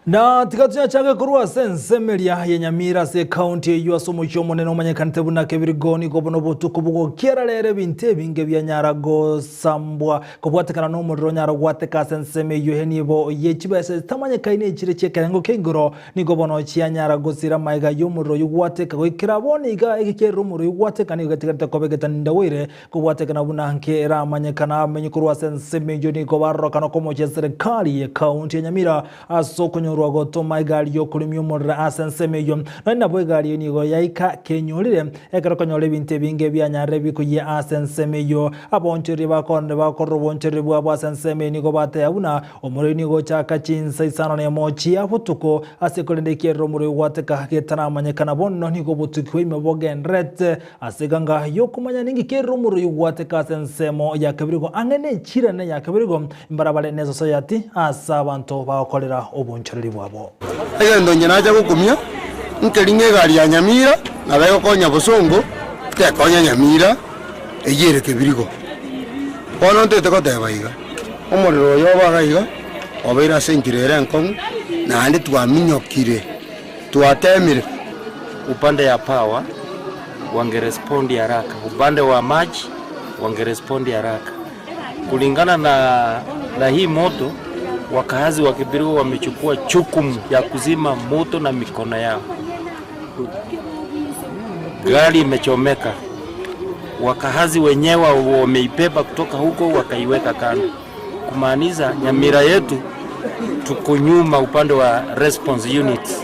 Na tikatunya chake kurua sensemeria ya Nyamira se county ya somo chomo neno manyekanite bunake birigoni gobono botuko bugo keralere binte binge bya Nyarago sambwa kubwatekana no muriro Nyaragwateka senseme yohenibo yechibase tamanye kaine chire chekerengo kengoro ni gobono chia Nyarago sira maiga yumuriro yugwateka gikiraboni ga igikero muriro yugwateka ni gatikata kobegeta ndawire kubwatekana bunanke era manyekana menyikurwa senseme yoni gobarro kana komo serikali ya county ya Nyamira asokonyo Ruagoto maigali yo kulimyo murra asensemeyo na bwegali ni go yaika kenyolire ekarakonyo binte binge bya Nyarebi kuye asensemeyo abonchiri bakonde bakoro bonchiri bwa asensemeyo ni go bate abuna omuri ni go chaka chinsa isano ne mochi abutuko asekolende kero muri wateka ketana manyekana bonno ni go butuko imebogenret aseganga yo kumanya ningi kero muri wateka asensemo ya kabirigo angene chirane ya kabirigo imbarabale nezo soyati asabanto bakolera obonchiri bwabo ndo nyenaja gukumya nkelinge gari ya Nyamira na bego konya busongo te konya Nyamira eyere kebirigo bono ntete ko tebaiga omoriro yo bagaiga obeira senkirere nkon na andi twaminyokire twatemire upande ya power wangerespondi haraka, upande wa maji wangerespondi haraka kulingana na hii moto. Wakazi wa Kibirigo wamechukua chukumu ya kuzima moto na mikono yao. Gari imechomeka. Wakazi wenyewe wameibeba kutoka huko wakaiweka kando. Kumaanisha Nyamira yetu tuko nyuma upande wa response units.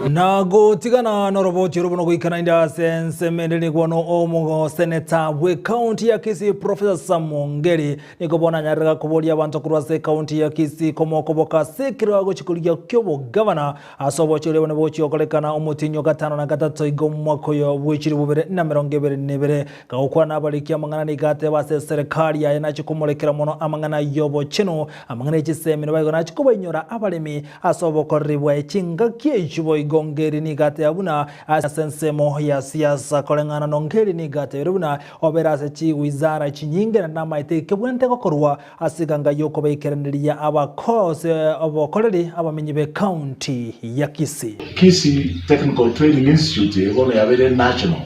Nago tigana noroboti rubono kuikana inda sensemende ni kuwano omo seneta we county ya Kisii Professor Samongeri ni kubona Nyarega kuboli ya banto kurwase county ya Kisii komo Boka sekiro wago chikuligia kyobo governor asobo chile wane bochi okolekana omutinyo gatano na gatatu igomwako ya wichiri bubere na merongebere nebere kaukwa na balikia mangana ni gate wase serikali ya nachikumolekera mono amangana yobo chino amangana ichisemi nwaiko nachikubo inyora abalimi asobo koribwa ichinga kiechubo gongeri ni gate abuna asensemo ya siasa kolengana nongeri ni gate rubuna oberase chi wizara chinyinge na namaite kebwente kokorwa asiganga yoko bekeraniriya abakose abokoreri abamenyibe county ya Kisii. Kisii Technical Training Institute ego yabere national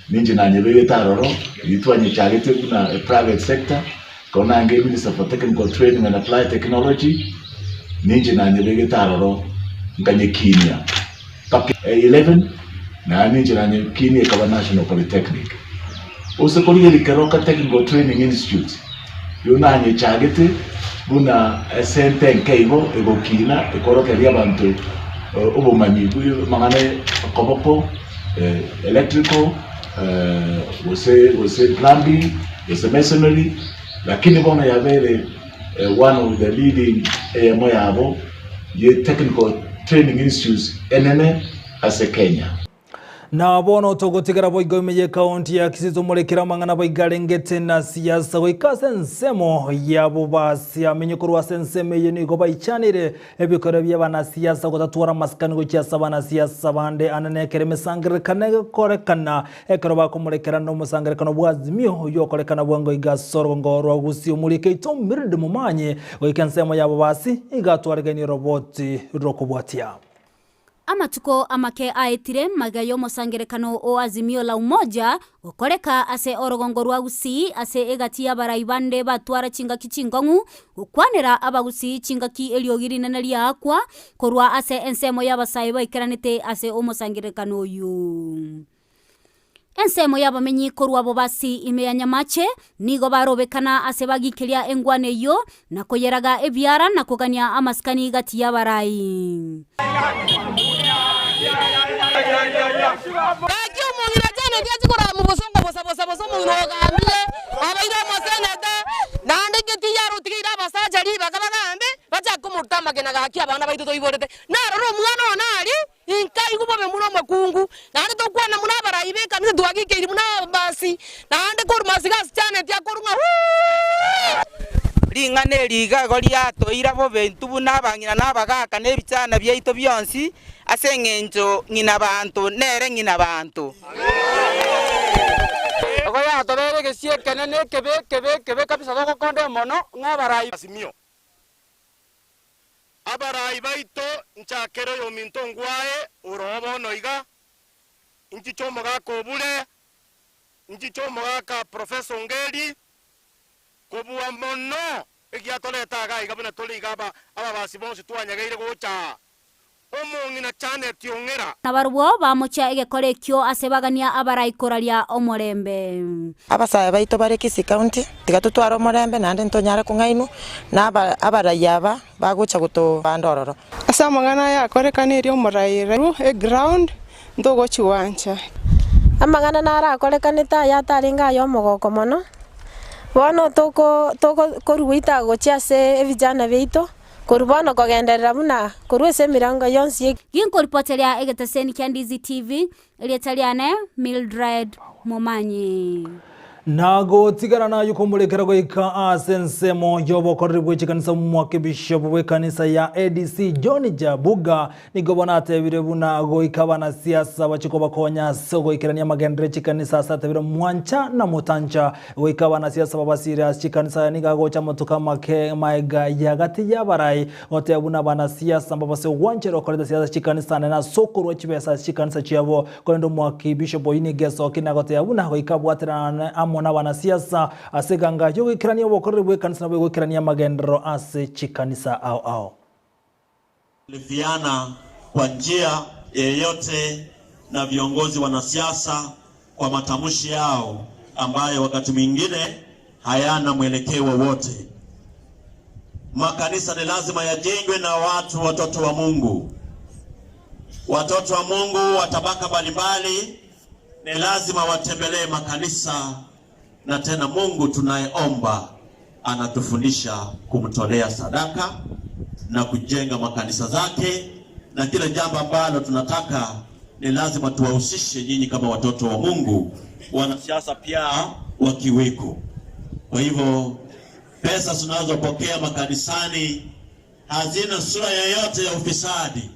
ninje nanyebe taroro yitwanye charity kuna private sector kona nge Minister for Technical Training and Applied Technology ninje nanyebe taroro nganye Kenya 11 na ninje nanye Kenya kaba National Polytechnic usakoliye likaroka Technical Training Institute yonanye charity buna sente nkeibo ego Kina ekoroka ria bantu ubumanyi mangane kopopo electrical wose plumbing wose masonry lakini bona yabere one of the leading moyabo ye Technical Training Institutes enene ase Kenya. Na bono togotigara boigo meye county ya Kisii zomolekera mangana boigarengete na siasa goikase nsemo ya bobasi amenyekorwa senseme yeni go baichanire ebikore by'abana siasa gotatwara maskani go cyasa bana siasa bande ananekere mesangire kanege korekana ekero bakomolekera no musangire kano bwazimyo yo korekana bwango igasoro ngoro gusi umulike itomiride mumanye goikansemo ya bobasi igatwarigani roboti rokobwatia. Amatuko amake aetire magayo mosangerekano o azimio la umoja ukoreka ase orogongo rwa Gusii ase egatia baraibande batwara chingaki chingongu ukwanera abagusi chingaki eliogiri nanalia akwa korwa ase ensemo y'abasayi baikeranite ase omosangerekano yu. Ensemo y'abamenyi korwa bobasi imeyanya mache nigo barobekana ase bagikiria engwane yo na koyeraga ebyara na kugania amaskani gati y'abarai. Kakyo mungira cyane byazikora mu busongo bosa mu rogambye abayira mosenete nande giti yarutira basajari bagabagambe bacha kumutama gena gakia abana baito toiborete naroro mwana onali inkai kubobe muno makungu nande tokwana munabara ibeka mise twagikiri munabasi nande kurumasi gas cyane tyakurunga ringane liga goliato irabo bentu bunabangina nabagaka nebitsana byeito byonsi asengenzo ngina bantu nere ngina bantu oya tobere gesiekene ne kebe kabisa ko konde mono ngabarayi asimio abarai baito nchakero yo mintongwae urobo noiga inchi chomo ga kobule inchi chomo ga professor Ngeri kubuwa mono egiatoleta ga igabana toliga aba basibonse twanyageire gocha omongina chane tiongera nabarwo bamucha egekorekyo asebagania abarai koraria omorembe abasaya baito bare Kisii County tigatutwara omorembe nande ntonyara kungainu na abarai aba bagucha guto bandororo asa amang'ana yakorekanirie omoraire ground ntogo chiwanja amang'ana narakorekanita yataringa ayo omogoko mono bono toko koruita gocha ase ebijana beito kurubona kogenderera buna kurwese mirango yonsi ginkoripoteria egeteseni kia Ndizi TV elietaliane Mildred Momanyi nago tigarana yuko mulekera goika asensemo yobokorri bwechikanisa mwake bishop bwekanisa ya ADC John Jabuga nigobona atebire buna goika bana siasa bachiko bakonya sogo ikirania magendere chikanisa satebire mwancha na mutancha goika bana siasa babasira chikanisa nigago cha motuka make maiga yagati yabarai otebuna bana siasa babase wanchero korida siasa chikanisa na sokoro chibesa chikanisa chiabo kolendo mwake bishop yinigeso kinagote yabuna goika bwatira mona wanasiasa aseganga yogo ikirania bokorre bwe kanisa bwe ikirania magendero ase chikanisa ao lifiana kwa njia yeyote na viongozi wanasiasa kwa matamshi yao ambayo wakati mwingine hayana mwelekeo wowote. Makanisa ni lazima yajengwe na watoto wa Mungu. Watoto wa Mungu wa tabaka mbalimbali ni lazima watembelee makanisa, na tena Mungu tunayeomba anatufundisha kumtolea sadaka na kujenga makanisa zake, na kila jambo ambalo tunataka ni lazima tuwahusishe nyinyi kama watoto wa Mungu, wanasiasa pia wakiweko. Kwa hivyo pesa tunazopokea makanisani hazina sura yoyote ya ufisadi,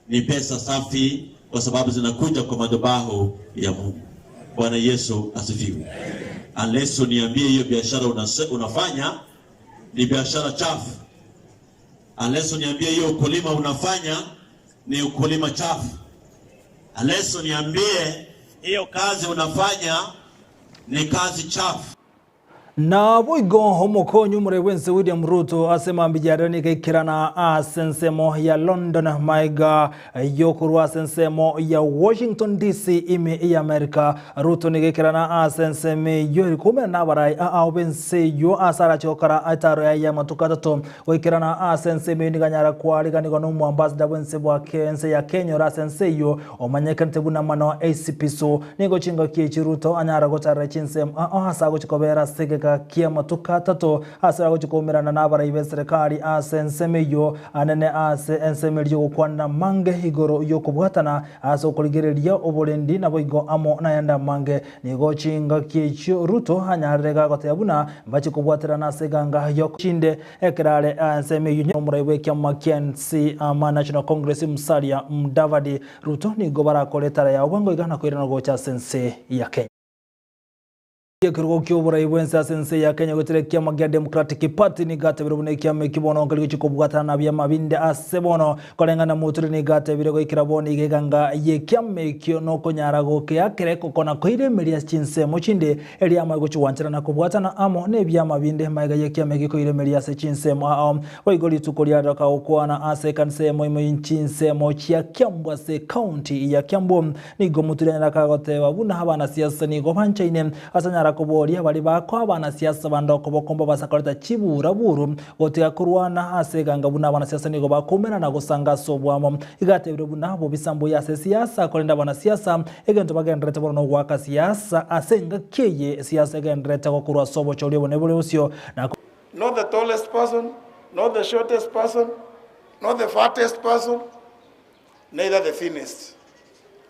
ni pesa safi kwa sababu zinakuja kwa madhabahu ya Mungu. Bwana Yesu asifiwe. Unless uniambie hiyo biashara unafanya ni biashara chafu. Unless uniambie hiyo ukulima unafanya ni ukulima chafu. Unless uniambie hiyo kazi unafanya ni kazi chafu. na boigo homoko nyumure wense William Ruto asema mbijarani kaikirana asensemo ya London maiga yokuru asensemo ya Washington DC ime ya Amerika. Ruto nigekirana asenseme yori kumena nabarai wense yo asara chokara ataro ya matukatato wikirana asenseme niganyara kwari kanigonu mwambasada wense bwakense ya Kenya asense yo omanyekante buna mano ACP so nigo chinga kiechi Ruto anyara gotara chinsem asa gochikobera sege kia matuka tato asara gochikomerana nabara ibe serikali asensemeyo anene asensemeyo gukwana mange igoro yo kubwatana aso kuligereria oborendi nabo igo amo nayanda mange nigo chinga kiecho Ruto hanyarega gotebuna bachi kubwatirana seganga yo chinde ekrale asensemeyo nyomuraiwe kia Mackenzie National Congress Musalia Mudavadi. Ruto nigo barakoletara ya wango igana kwirana gocha sense ya Kenya. Kirgo kyobora ibwensa sense ya Kenya goterekia magia Democratic Party ni gate birubune kiame kibono ngaligo chikobugata na bya mabinde asebono kolengana muturi ni gate birego ikiraboni igeganga ye kiame kyo no konyarago kya kereko kona koire meria chinse mochinde eri amago chiwanchira na kubwata na amo ne bya mabinde maiga ye kiame gikoire meria se chinse mo oigoli tukolia doka okwana ase kanse moimo inchinse mo chia Kiambwa se county ya Kiambu ni gomuturi na kagote babuna habana siasa ni gobancha ine asanya kuboria bali bako abana siasa bandoko bokomba basakoreta chibura buru gotiga kurwana aseganga buna abana siasa nigo bakomera na gusanga sobwamo igate birubuna bo bisambo ya siasa kolenda bana siasa egento bagendrete bono gwaka siasa asenga keye siasa gendrete ko kurwa sobo chole bone bole usio na not the tallest person, not the shortest person, not the fattest person, neither the thinnest,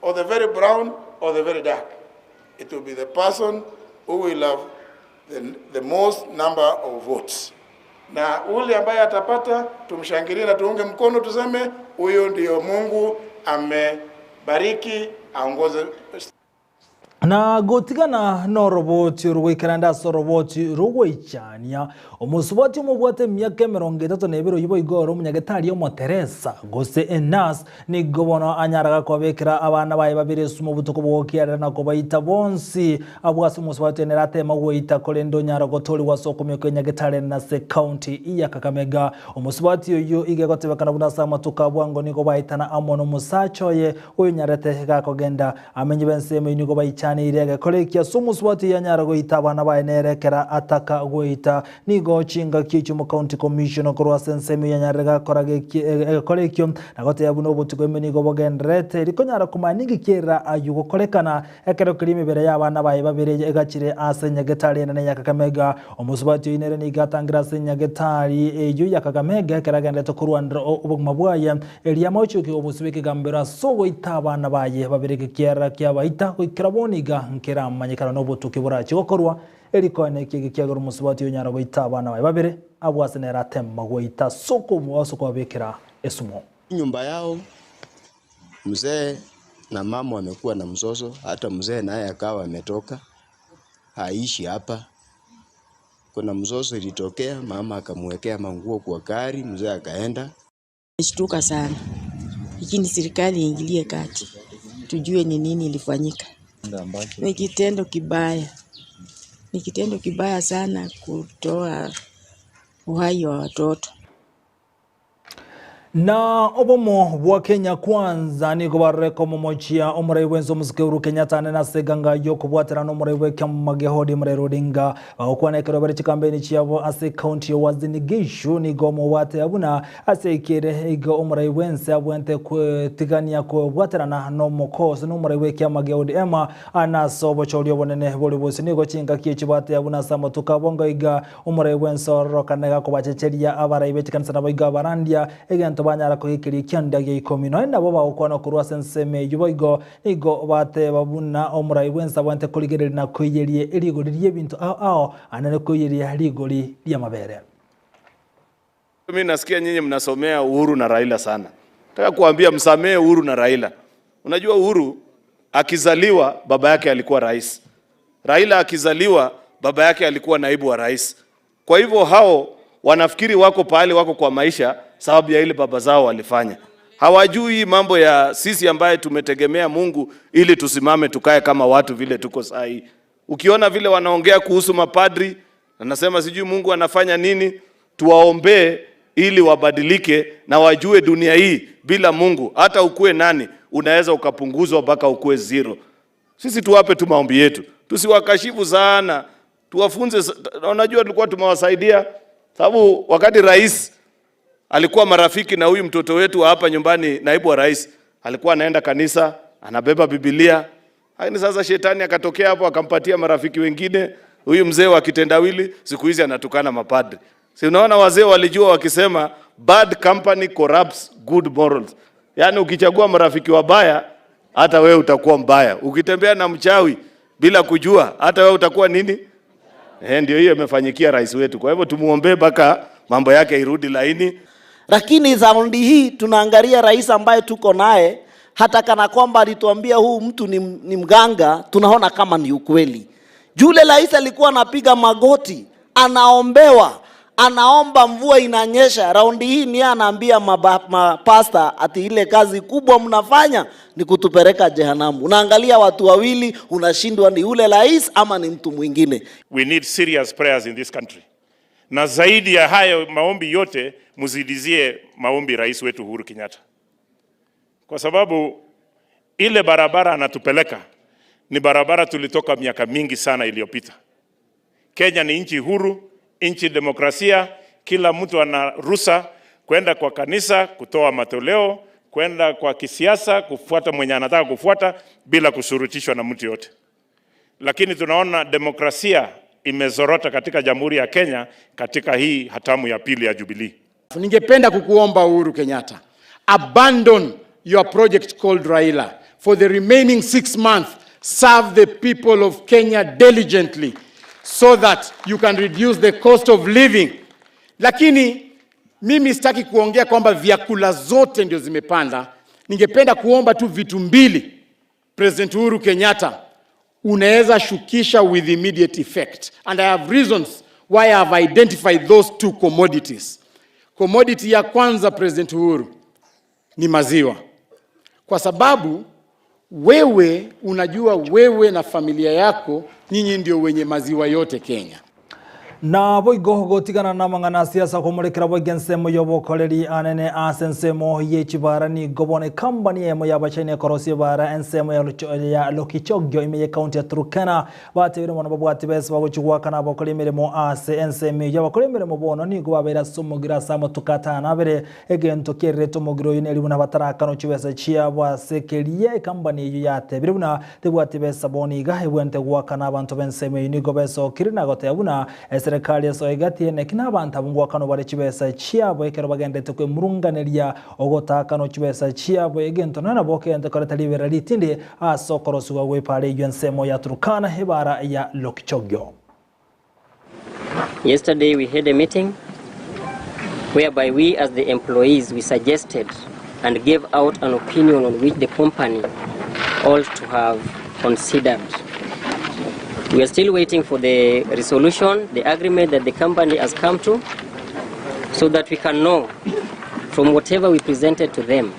or the very brown or the very dark. It will be the person who will have the most number of votes. Na ule ambaye atapata tumshangilie na tuunge mkono tuseme huyo ndio Mungu amebariki aongoze. Na gotigana no roboti rwikiranda so roboti rugwichania omusuboti mubwate myaka 32 yibo igoro munyagetari yo Teresa gose enas ni gobono anyaraga kwabekera abana baye babiri sumu butuko bwokiara na kubaita bonsi abwase musuboti nerate magwita kolendo nyara gotori wasokomye ko nyagetari na se county iya Kakamega omusuboti yo igegotebekana bunasa matuka bwango niko bayitana amono musachoye uyu nyarete gakogenda amenye benseme niko bayichana irege kolekya sumuswati ya nyara goita abana baye nerekera ataka goita nigo chinga kichu mu county commission korwa sensemi ya nyara gakorage kolekyo nagote yabuno butugweme nigo bogendrete liko nyara kumanigi kera ayugo kolekana ekero kirimi bere y'abana baye babiri egakire asenya getari na Kakamega omuswati inere ni gatangira senya getari eyo ya Kakamega keragendete kurwandra obuguma bwaye eliamocho ki obusubike gambera so goita abana baye babiri kera kyabaita kwikiraboni nkera manyikana no butuki burachi gokorwa erikone kigikyagoro musubati yonyara goita abana baye babere abwase nera temma goita soko muwaso kwa bekera esumo. Nyumba yao mzee na mama wamekuwa na mzozo, hata mzee naye akawa ametoka haishi hapa. Kuna mzozo ilitokea, mama akamwekea manguo kwa gari, mzee akaenda. Nishtuka sana, lakini serikali iingilie kati tujue ni nini ilifanyika. Ni kitendo kibaya. Ni kitendo kibaya sana kutoa uhai wa watoto. Na obomo bwa Kenya kwanza ni kubareko momochia omuraiwe nzo muzikeuru Kenyatta na seganga yo kubwatira no muraiwe kamagehodi murairodinga okwana kerobere chikambeni chiabo ase county yo wazinigishu ni gomo wate abuna ase ikere igo omuraiwe nse abwente kwetigania ko bwatira na no mokos no muraiwe kamagehodi ema ana sobo cholyo bonene boli bose ni go chinga kichibate abuna samotuka bonga iga omuraiwe nso rokanega ko bachecheria abaraiwe chikanisa na boiga barandia egento banyara ko hikiri kyanda ya ikomino na baba ukwana kurwa senseme yuboigo igo bate babuna omuraiwe nsa bwente kuligerera na kuyerie erigori ry'ebintu ao anane kuyerie rigori ry'amabere. Mimi nasikia nyinyi mnasomea Uhuru na Raila sana. Nataka kuambia msamee Uhuru na Raila. Unajua Uhuru akizaliwa baba yake alikuwa rais. Raila akizaliwa baba yake alikuwa naibu wa rais. Kwa hivyo hao wanafikiri wako pahali wako kwa maisha sababu ya ile baba zao walifanya. Hawajui mambo ya sisi ambaye tumetegemea Mungu ili tusimame tukae kama watu vile tuko sahi. Ukiona vile wanaongea kuhusu mapadri, anasema sijui Mungu anafanya nini, tuwaombee ili wabadilike na wajue dunia hii bila Mungu hata ukue nani unaweza ukapunguzwa mpaka ukue zero. Sisi tuwape tu maombi yetu. Tusiwakashifu sana. Tuwafunze. Unajua tulikuwa tumewasaidia sababu wakati rais alikuwa marafiki na huyu mtoto wetu hapa nyumbani, naibu wa rais alikuwa anaenda kanisa, anabeba Biblia. Lakini sasa shetani akatokea hapo akampatia marafiki wengine. Huyu mzee wa kitendawili siku hizi anatukana mapadri. Si unaona wazee walijua wakisema bad company corrupts good morals. Yaani ukichagua marafiki wabaya hata wewe utakuwa mbaya. Ukitembea na mchawi bila kujua hata wewe utakuwa nini? Ndio hiyo imefanyikia rais wetu. Kwa hivyo tumuombe baka mambo yake irudi laini. Lakini zaundi hii tunaangalia rais ambaye tuko naye, hata kana kwamba alituambia huu mtu ni mganga, tunaona kama ni ukweli. Yule rais alikuwa anapiga magoti, anaombewa, anaomba mvua inanyesha. Raundi hii ni anaambia mapasta ati ile kazi kubwa mnafanya ni kutupeleka jehanamu. Unaangalia watu wawili, unashindwa ni yule rais ama ni mtu mwingine. We need serious prayers in this country. Na zaidi ya hayo maombi yote muzidizie maombi rais wetu Uhuru Kenyatta. Kwa sababu ile barabara anatupeleka ni barabara tulitoka miaka mingi sana iliyopita. Kenya ni nchi huru, nchi demokrasia, kila mtu ana ruhusa kwenda kwa kanisa kutoa matoleo, kwenda kwa kisiasa kufuata mwenye anataka kufuata bila kushurutishwa na mtu yote. Lakini tunaona demokrasia imezorota katika Jamhuri ya Kenya katika hii hatamu ya pili ya Jubilee. Ningependa kukuomba Uhuru Kenyatta, abandon your project called Raila. For the remaining 6 months, serve the people of Kenya diligently so that you can reduce the cost of living. Lakini mimi sitaki kuongea kwamba vyakula zote ndio zimepanda. Ningependa kuomba tu vitu mbili. President Uhuru Kenyatta, unaweza shukisha with immediate effect. And I have reasons why I have identified those two commodities. Commodity ya kwanza, President Uhuru, ni maziwa. Kwa sababu wewe unajua wewe na familia yako nyinyi ndio wenye maziwa yote Kenya. Na boigo gotigana na mangana siasa kumurekera bogensemo yobokoreri anene asensemo yechibara ni gobone company emo yabachine korosi bara ensemo ya Lokichogyo imeye county ya Turkana batebire mono babwati bese bagochugwa kana bakora imirimo ase ensemo yabakora imirimo bono ni gobabera sumugira samo tukatana bere egento kerreto mugiro yineri buna batarakano chibese chia bwasekerie company yu yatebire buna tebwati bese boniga ebwente gwakana abantu bensemo ni gobeso kirina gote buna serikali soigati ene kina abantu abungwa kano bare chibesa chiabo ekero bagendete kwe murunganeria ogotaka no chibesa chiabo egento nana bokende koreta libera litinde asokorosuwa we pale yensemo ya Turkana hebara ya Lokichogyo. Yesterday we had a meeting whereby we as the employees we suggested and gave out an opinion on which the company ought to have considered. We are still waiting for the resolution, the agreement that the company has come to, so that we can know from whatever we presented to them,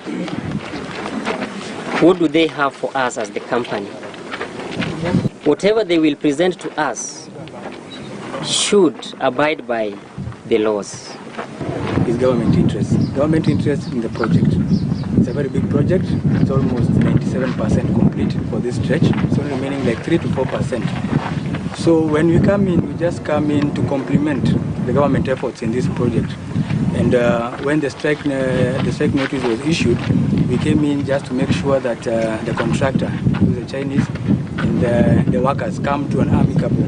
what do they have for us as the company. Whatever they will present to us should abide by the laws. Is government interest in the project. It's a very big project. It's almost 97% complete for this stretch. It's only remaining like 3 to 4%. So when we come in, we just come in to complement the government efforts in this project. And when the strike notice was issued, we came in just to make sure that the contractor, who is a Chinese, and the workers come to an amicable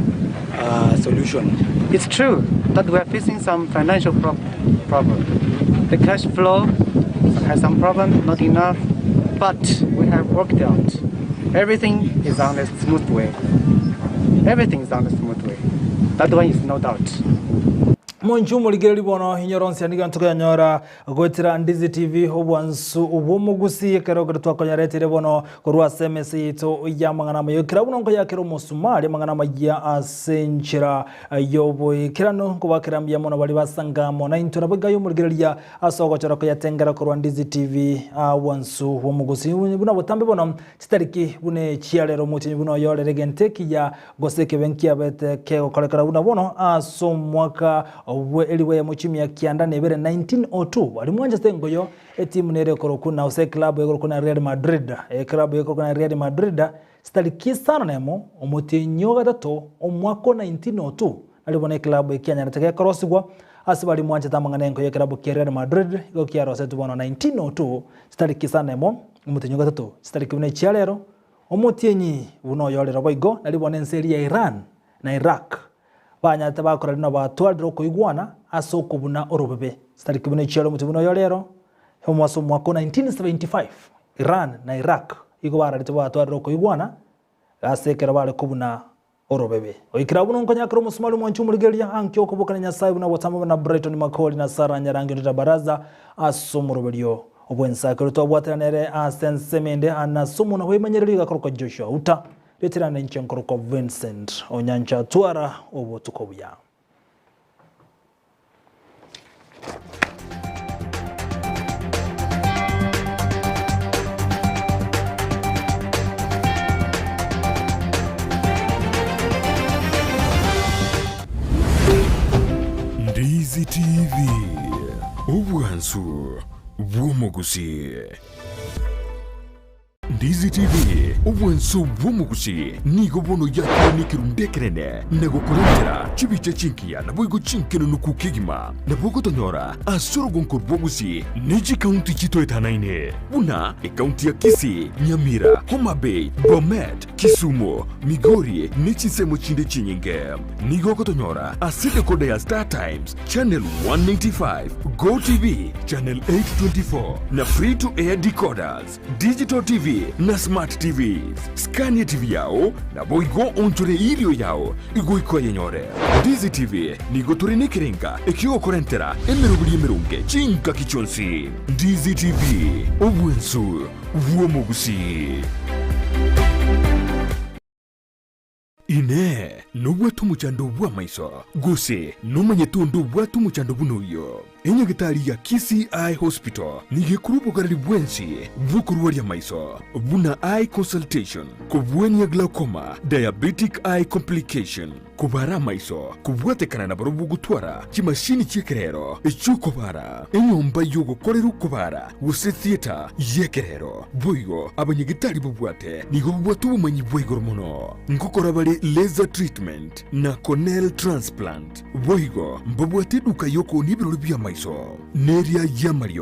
solution. It's true that we are facing some financial problem. The cash flow has some problem, not enough, but we have worked out. Everything is on a smooth way. Everything is on a smooth way. That one is no doubt. Monjumo ligeri bono hinyoronsi aniga ntoka nyora gwetira Ndizi TV obwansu ubumugusi kero gutwa konyaretire bono kurwa SMS ito ya mangana mayo kira buno ngo yakero musumari mangana majya asenchira yoboye kirano kubakira mbya mono bali basanga mona intora bagayo muligeria asogo chara ko yatengera kurwa Ndizi TV wansu ubumugusi buno botambe bono chitariki bune chialero muti buno yorere genteki ya goseke benki abete kego kolekara buno bono aso mwaka eliwe ya muchimi ya kianda nebere 1902 wali mwanja stengoyo etimu nere korokuna use klabu korokuna Real Madrid klabu korokuna Real Madrid stali kisana nemo omutinyo gatato omwako 1902 alibone klabu ikianya nataka korosigwa asibali mwanja tamanganengo ya klabu ya Real Madrid go kiaro setu bono 1902 stali kisana nemo omutinyo gatato stali kibune chialero omutinyi buno yolero boigo nalibone nseri ya Iran na Iraq banya tabakora lino batwaliro kuigwana asoko buna orobebe stariki bune chero mutubuno yolero homwaso mwako 1975 Iran na Iraq iko bara batwaliro kuigwana asekera bale kubuna orobebe oikira buno nkonya kro musmalu mwanchu muligeria ankyo kuboka Nyasae buna botamba na Brighton Makoli na Sara Nyarangi ndita baraza asomurobelio obwensa kero bwatanere asensemende anasumu na wemanyereri gakoroko Joshua uta Letirana Nchenkoro Vincent Onyancha Tuara Obotukobuya. Ndizi TV Obwansu Bwomogusi. Ndizi TV obwansu bwomugusi nigo bono yakire nikirundekerene nego kurentera chibiche chinkia na boigo chinkeno nukukigima na bogo tonyora asoro gonko bwogusi niji county chito etanaine una county ya Kisii, Nyamira, Homa Bay, Bomet, Kisumu, Migori nichisemo chinde chinyinge nigo kotonyora aside kode ya Star Times channel 195 Go TV channel 824 na free to air decoders digital TV na smart TVs. Scania TV yao na boigo onchore ilio yao igo yenyore. Ndizi TV nigo turine kirenga ekio korentera emerunge chinka kichonsi. Ndizi TV obwensu vuomogusi. ine nubwa tumuchando bwa maiso guse numanye tundu bwa tumuchando bunuyo enya gitari ya KCI Hospital nige kurupo karali bwensi bukuru ya maiso buna eye consultation kubwenya glaucoma diabetic eye complication kubara maiso kubwate kanana barubu gutwara kimashini cyekerero icyukobara enyomba yugo koreru kubara wuse theater yekerero boyo abanyegitari bubwate nigo bubwatu bumanyi bwegoro muno ngokora bali laser treatment na corneal transplant boyo mbabwate duka yoko nibiro bya maiso neria ya Mario